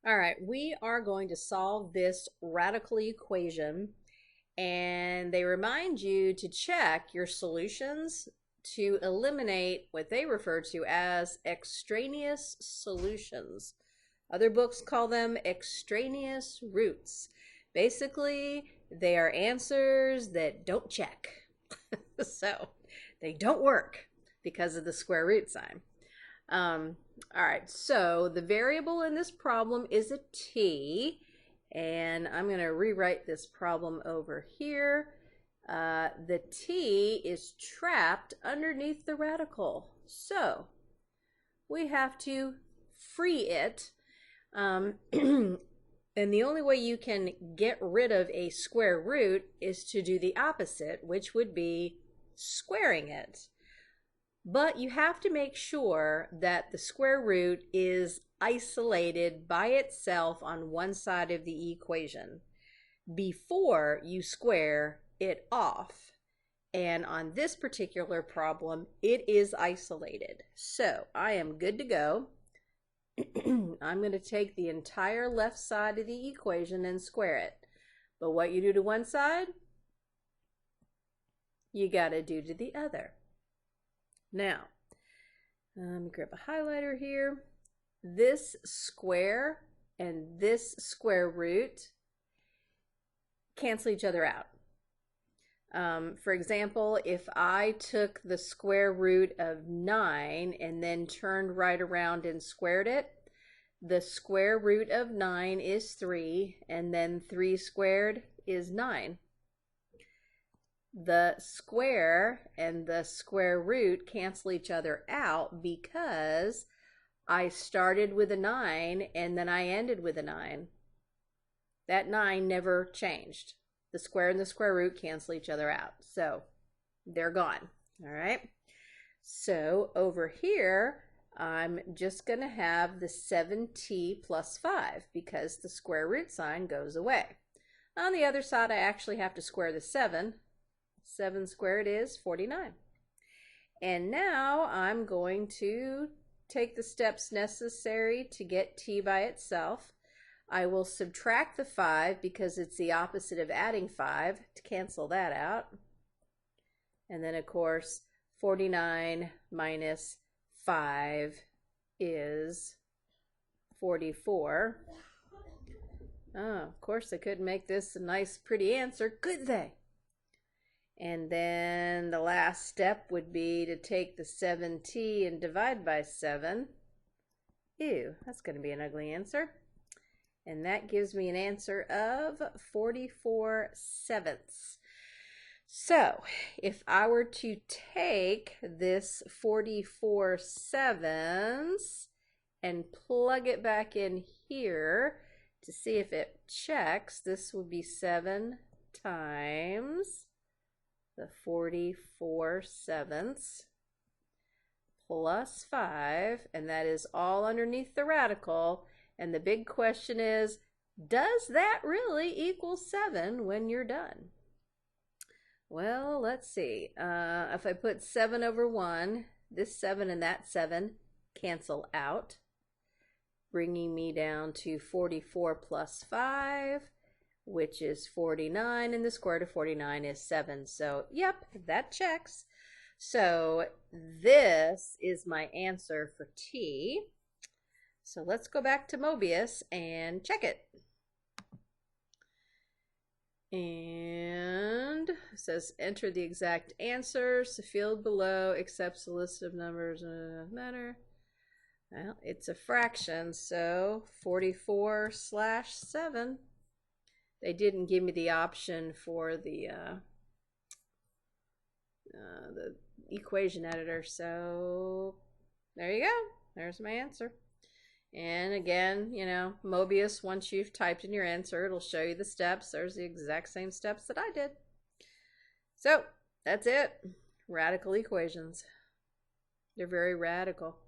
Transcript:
All right, we are going to solve this radical equation, and they remind you to check your solutions to eliminate what they refer to as extraneous solutions. Other books call them extraneous roots. Basically, they are answers that don't check. So they don't work because of the square root sign. All right, so the variable in this problem is a t, and I'm going to rewrite this problem over here. The t is trapped underneath the radical, so we have to free it. And the only way you can get rid of a square root is to do the opposite, which would be squaring it. But you have to make sure that the square root is isolated by itself on one side of the equation before you square it off. And on this particular problem, it is isolated. So I am good to go. I'm going to take the entire left side of the equation and square it. But what you do to one side, you got to do to the other. Now, let me grab a highlighter here. This square and this square root cancel each other out. For example, if I took the square root of 9 and then turned right around and squared it, the square root of 9 is 3, and then 3 squared is 9. The square and the square root cancel each other out because I started with a 9 and then I ended with a 9. That 9 never changed. The square and the square root cancel each other out. So they're gone. All right. So over here, I'm just going to have the 7t plus 5 because the square root sign goes away. On the other side, I actually have to square the 7. 7 squared is 49. And now I'm going to take the steps necessary to get t by itself. I will subtract the 5 because it's the opposite of adding 5 to cancel that out. And then, of course, 49 minus 5 is 44. Oh, of course, I couldn't make this a nice, pretty answer, could they? And then the last step would be to take the 7t and divide by 7. Ew, that's going to be an ugly answer. And that gives me an answer of 44/7. So if I were to take this 44/7 and plug it back in here to see if it checks, this would be 7 times the 44/7 plus 5, and that is all underneath the radical. And the big question is, does that really equal 7 when you're done? Well, let's see. If I put 7 over 1, this 7 and that 7 cancel out, bringing me down to 44 plus 5, which is 49, and the square root of 49 is 7. So, yep, that checks. So this is my answer for t. So let's go back to Mobius and check it. And it says enter the exact answers. The field below accepts a list of numbers. Matter. Well, it's a fraction, so 44/7. They didn't give me the option for the equation editor, so there you go. There's my answer. And again, you know, Mobius, once you've typed in your answer, it'll show you the steps. There's the exact same steps that I did. So that's it. Radical equations. They're very radical.